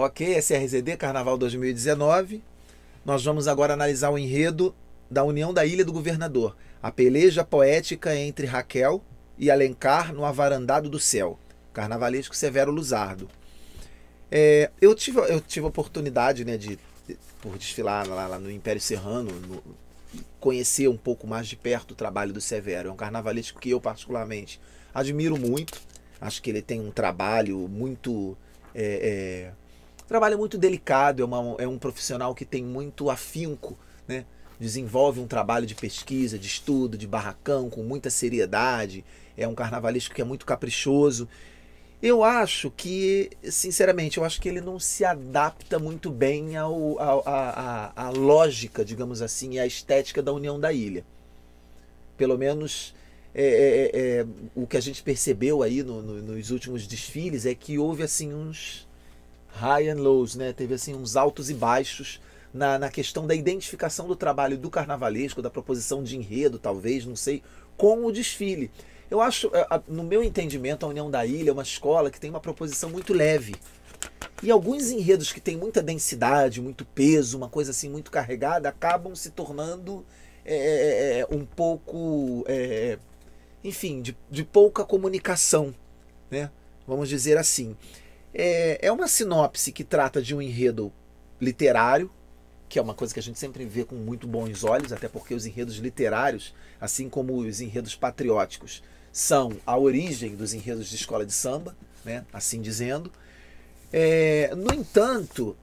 Ok, SRZD, Carnaval 2019. Nós vamos agora analisar o enredo da União da Ilha do Governador. A peleja poética entre Raquel e Alencar no Avarandado do Céu. Carnavalesco Severo Luzardo. Eu tive a oportunidade, né, por desfilar lá no Império Serrano, conhecer um pouco mais de perto o trabalho do Severo. É um carnavalesco que eu particularmente admiro muito. Acho que ele tem um trabalho muito delicado, é um profissional que tem muito afinco, né? Desenvolve um trabalho de pesquisa, de estudo, de barracão, com muita seriedade. É um carnavalesco que é muito caprichoso. Eu acho que, sinceramente, eu acho que ele não se adapta muito bem à lógica, digamos assim, e à estética da União da Ilha. Pelo menos o que a gente percebeu aí nos últimos desfiles é que houve assim uns high and lows, né? Teve assim uns altos e baixos na questão da identificação do trabalho do carnavalesco, da proposição de enredo, talvez, não sei, com o desfile. Eu acho, no meu entendimento, a União da Ilha é uma escola que tem uma proposição muito leve. E alguns enredos que têm muita densidade, muito peso, uma coisa assim muito carregada, acabam se tornando um pouco, enfim, de pouca comunicação, né? Vamos dizer assim. É uma sinopse que trata de um enredo literário, que é uma coisa que a gente sempre vê com muito bons olhos, até porque os enredos literários, assim como os enredos patrióticos, são a origem dos enredos de escola de samba, né? Assim dizendo. No entanto,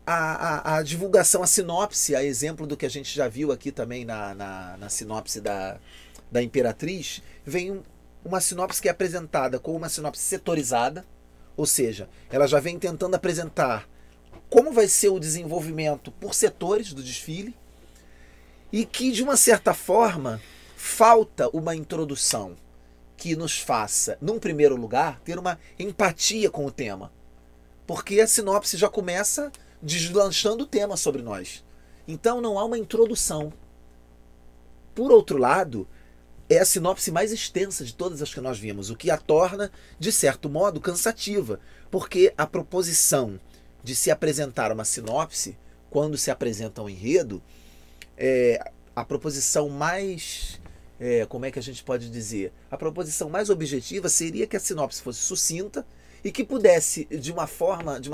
a divulgação, a sinopse, a exemplo do que a gente já viu aqui também na sinopse da Imperatriz, vem uma sinopse que é apresentada como uma sinopse setorizada, ou seja, ela já vem tentando apresentar como vai ser o desenvolvimento por setores do desfile e que, de uma certa forma, falta uma introdução que nos faça, num primeiro lugar, ter uma empatia com o tema. Porque a sinopse já começa deslanchando o tema sobre nós. Então não há uma introdução. Por outro lado, é a sinopse mais extensa de todas as que nós vimos, o que a torna, de certo modo, cansativa. Porque a proposição de se apresentar uma sinopse, quando se apresenta um enredo, a proposição mais... como é que a gente pode dizer? A proposição mais objetiva seria que a sinopse fosse sucinta e que pudesse, de uma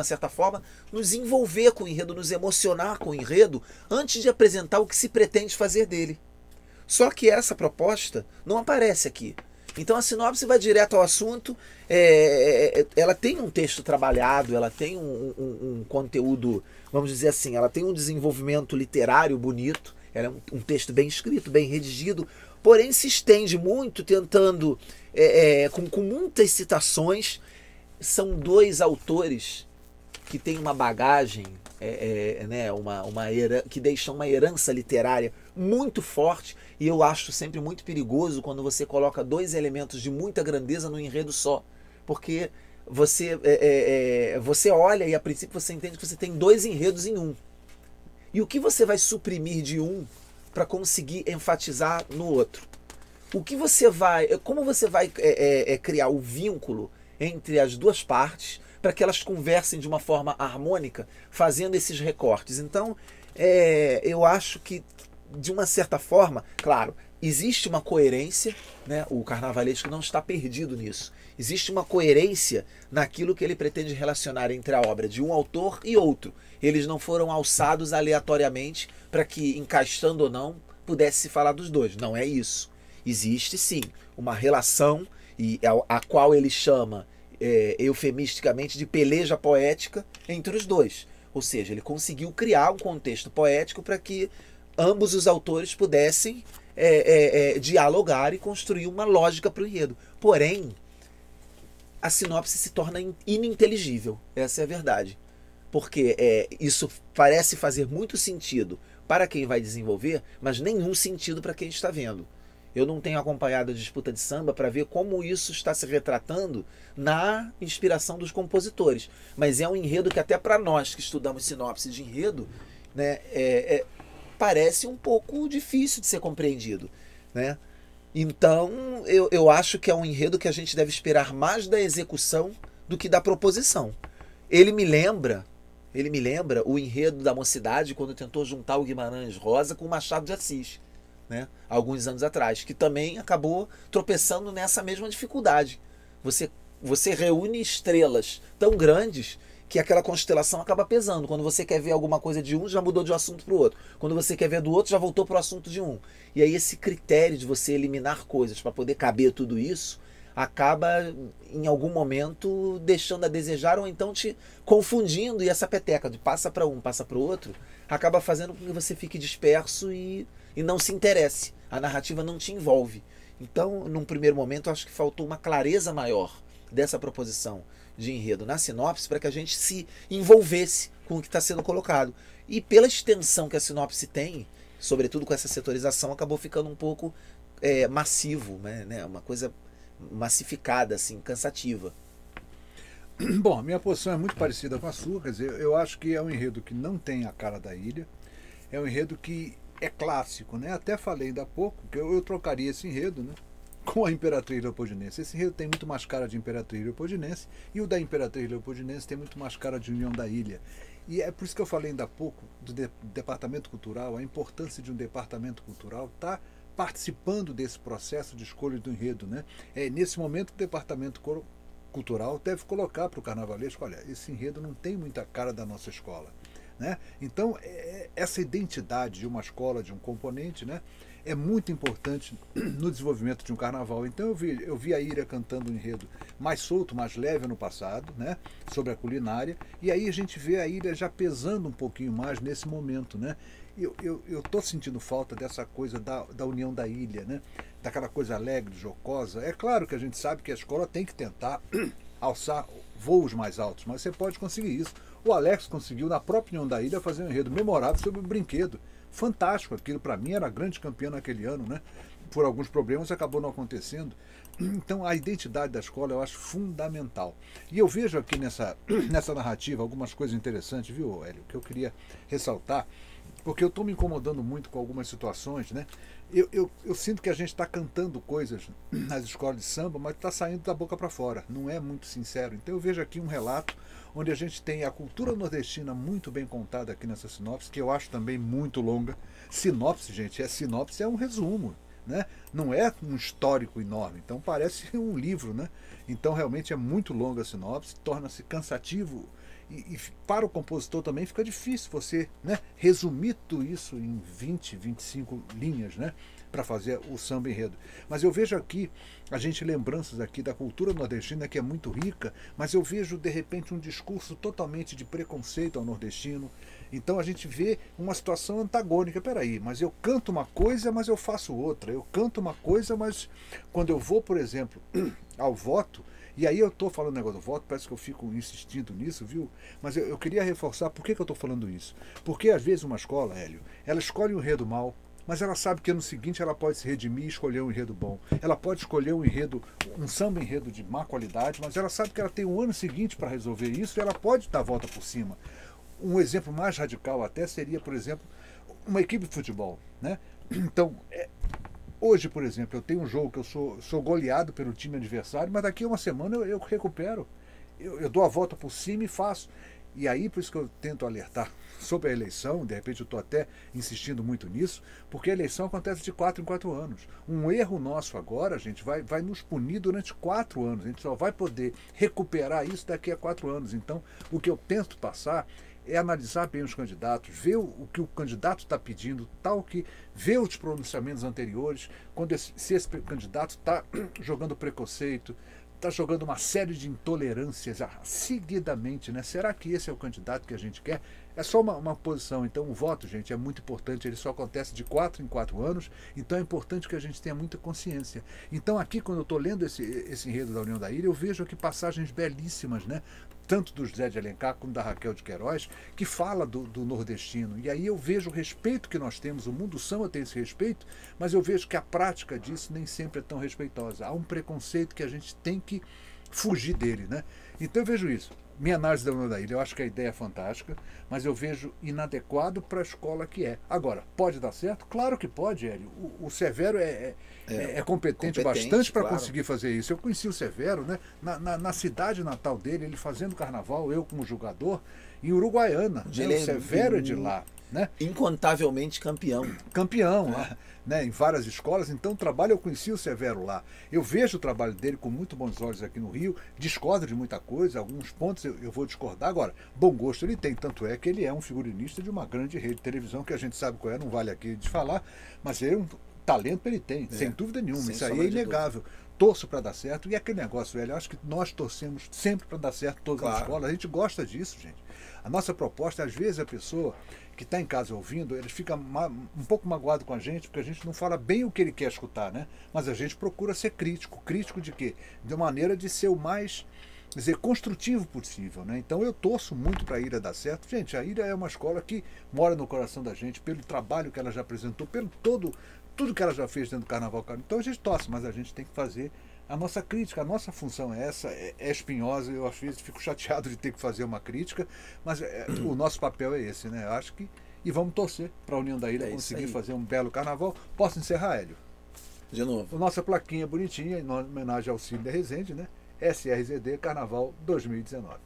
certa forma, nos envolver com o enredo, nos emocionar com o enredo, antes de apresentar o que se pretende fazer dele. Só que essa proposta não aparece aqui. Então a sinopse vai direto ao assunto, ela tem um texto trabalhado, ela tem um conteúdo, vamos dizer assim, ela tem um desenvolvimento literário bonito, ela é um texto bem escrito, bem redigido, porém se estende muito, tentando, com muitas citações. São dois autores que têm uma bagagem, né, que deixam uma herança literária muito forte, e eu acho sempre muito perigoso quando você coloca dois elementos de muita grandeza num enredo só, porque você olha e a princípio você entende que você tem dois enredos em um. E o que você vai suprimir de um para conseguir enfatizar no outro? Como você vai criar o vínculo entre as duas partes para que elas conversem de uma forma harmônica, fazendo esses recortes? Então, eu acho que, de uma certa forma, claro, existe uma coerência, né? O carnavalesco não está perdido nisso. Existe uma coerência naquilo que ele pretende relacionar entre a obra de um autor e outro. Eles não foram alçados aleatoriamente para que, encaixando ou não, pudesse se falar dos dois. Não é isso. Existe, sim, uma relação, e a qual ele chama eufemisticamente de peleja poética entre os dois. Ou seja, ele conseguiu criar um contexto poético para que ambos os autores pudessem dialogar e construir uma lógica para o enredo. Porém, a sinopse se torna ininteligível. Essa é a verdade. Porque isso parece fazer muito sentido para quem vai desenvolver, mas nenhum sentido para quem está vendo. Eu não tenho acompanhado a disputa de samba para ver como isso está se retratando na inspiração dos compositores. Mas é um enredo que até para nós que estudamos sinopse de enredo, né, parece um pouco difícil de ser compreendido, né? Então eu acho que é um enredo que a gente deve esperar mais da execução do que da proposição. Ele me lembra, ele me lembra o enredo da Mocidade quando tentou juntar o Guimarães Rosa com o Machado de Assis, né? Alguns anos atrás, que também acabou tropeçando nessa mesma dificuldade. Você, você reúne estrelas tão grandes que aquela constelação acaba pesando. Quando você quer ver alguma coisa de um, já mudou de um assunto para o outro. Quando você quer ver do outro, já voltou para o assunto de um. E aí esse critério de você eliminar coisas para poder caber tudo isso acaba em algum momento deixando a desejar ou então te confundindo, e essa peteca de passa para um, passa para o outro, acaba fazendo com que você fique disperso e não se interesse. A narrativa não te envolve. Então, num primeiro momento, eu acho que faltou uma clareza maior dessa proposição de enredo na sinopse para que a gente se envolvesse com o que está sendo colocado. E pela extensão que a sinopse tem, sobretudo com essa setorização, acabou ficando um pouco massivo, né? Uma coisa massificada, assim, cansativa. Bom, a minha posição é muito parecida com a sua, quer dizer, eu acho que é um enredo que não tem a cara da ilha, é um enredo que é clássico, né? Até falei ainda há pouco que eu trocaria esse enredo, né, com a Imperatriz Leopoldinense. Esse enredo tem muito mais cara de Imperatriz Leopoldinense e o da Imperatriz Leopoldinense tem muito mais cara de União da Ilha. E é por isso que eu falei ainda há pouco do departamento cultural, a importância de um departamento cultural estar participando desse processo de escolha do enredo, né? É nesse momento que o departamento cultural deve colocar para o carnavalesco, olha, esse enredo não tem muita cara da nossa escola, né? Então, essa identidade de uma escola, de um componente, né, é muito importante no desenvolvimento de um carnaval. Então eu vi a Ira cantando um enredo mais solto, mais leve no passado, né, sobre a culinária, e aí a gente vê a Ira já pesando um pouquinho mais nesse momento, né? Eu tô sentindo falta dessa coisa da união da ilha, né? Daquela coisa alegre, jocosa. É claro que a gente sabe que a escola tem que tentar alçar voos mais altos, mas você pode conseguir isso. O Alex conseguiu, na própria União da Ilha, fazer um enredo memorável sobre o brinquedo. Fantástico, aquilo para mim era grande campeão naquele ano, né? Por alguns problemas acabou não acontecendo. Então a identidade da escola eu acho fundamental. E eu vejo aqui nessa narrativa algumas coisas interessantes, viu, Hélio, que eu queria ressaltar, porque eu estou me incomodando muito com algumas situações, né? Eu sinto que a gente está cantando coisas nas escolas de samba, mas está saindo da boca para fora, não é muito sincero. Então eu vejo aqui um relato onde a gente tem a cultura nordestina muito bem contada aqui nessa sinopse, que eu acho também muito longa. Sinopse, gente, sinopse é um resumo, né? Não é um histórico enorme, então parece um livro, né? Então realmente é muito longa a sinopse, torna-se cansativo. E para o compositor também fica difícil você, né, resumir tudo isso em 20, 25 linhas, né, para fazer o samba enredo. Mas eu vejo aqui, a gente lembranças aqui da cultura nordestina que é muito rica, mas eu vejo de repente um discurso totalmente de preconceito ao nordestino. Então a gente vê uma situação antagônica. Peraí, mas eu canto uma coisa, mas eu faço outra. Eu canto uma coisa, mas quando eu vou, por exemplo, ao voto, e aí eu estou falando o negócio do voto, parece que eu fico insistindo nisso, viu? Mas eu queria reforçar por que eu estou falando isso. Porque às vezes uma escola, Hélio, ela escolhe um enredo mal, mas ela sabe que ano seguinte ela pode se redimir e escolher um enredo bom. Ela pode escolher um enredo, um samba enredo de má qualidade, mas ela sabe que ela tem um ano seguinte para resolver isso e ela pode dar a volta por cima. Um exemplo mais radical até seria, por exemplo, uma equipe de futebol, né? Então, hoje, por exemplo, eu tenho um jogo que eu sou goleado pelo time adversário, mas daqui a uma semana eu recupero. Eu dou a volta por cima e faço. E aí, por isso que eu tento alertar sobre a eleição, de repente eu estou até insistindo muito nisso, porque a eleição acontece de 4 em 4 anos. Um erro nosso agora, gente, vai nos punir durante 4 anos. A gente só vai poder recuperar isso daqui a 4 anos. Então, o que eu tento passar é analisar bem os candidatos, ver o que o candidato está pedindo, tal que ver os pronunciamentos anteriores, se esse candidato está jogando preconceito, está jogando uma série de intolerâncias seguidamente, né? Será que esse é o candidato que a gente quer? É só uma posição. Então o voto, gente, é muito importante. Ele só acontece de 4 em 4 anos, então é importante que a gente tenha muita consciência. Então aqui, quando eu estou lendo esse enredo da União da Ilha, eu vejo aqui passagens belíssimas, né? Tanto do José de Alencar como da Raquel de Queiroz, que fala do nordestino. E aí eu vejo o respeito que nós temos, o mundo samba tem esse respeito, mas eu vejo que a prática disso nem sempre é tão respeitosa. Há um preconceito que a gente tem que fugir dele, né? Então eu vejo isso. minha análise da União da Ilha, eu acho que a ideia é fantástica, mas eu vejo inadequado para a escola que é. Agora, pode dar certo? Claro que pode, Hélio. O Severo é competente bastante para claro. conseguir fazer isso. Eu conheci o Severo, né, na cidade natal dele, ele fazendo carnaval, eu como jogador, em Uruguaiana. Né, o Severo é de lá. Né? Incontavelmente campeão. Campeão lá, né, em várias escolas. Então o trabalho, eu conheci o Severo lá. Eu vejo o trabalho dele com muito bons olhos aqui no Rio, discordo de muita coisa, alguns pontos eu vou discordar. Agora, bom gosto ele tem, tanto é que ele é um figurinista de uma grande rede de televisão, que a gente sabe qual é, não vale aqui de falar, mas ele é um talento ele tem, sem dúvida nenhuma, isso aí é inegável. Torço para dar certo, e aquele negócio, velho, eu acho que nós torcemos sempre para dar certo todas as escolas, a gente gosta disso, gente. A nossa proposta, às vezes a pessoa que está em casa ouvindo, ele fica um pouco magoado com a gente, porque a gente não fala bem o que ele quer escutar, né? Mas a gente procura ser crítico. Crítico de quê? De maneira de ser o mais, quer dizer, construtivo possível, né? Então eu torço muito para a Ilha dar certo. Gente, a Ilha é uma escola que mora no coração da gente, pelo trabalho que ela já apresentou, pelo tudo que ela já fez dentro do Carnaval. Então a gente torce, mas a gente tem que fazer a nossa crítica, a nossa função é essa, é espinhosa, eu às vezes fico chateado de ter que fazer uma crítica, mas o nosso papel é esse, né? Eu acho que, e vamos torcer para a União da Ilha conseguir fazer um belo carnaval. Posso encerrar, Hélio? De novo. A nossa plaquinha bonitinha, em homenagem ao Cílio Rezende, né? SRZD Carnaval 2019.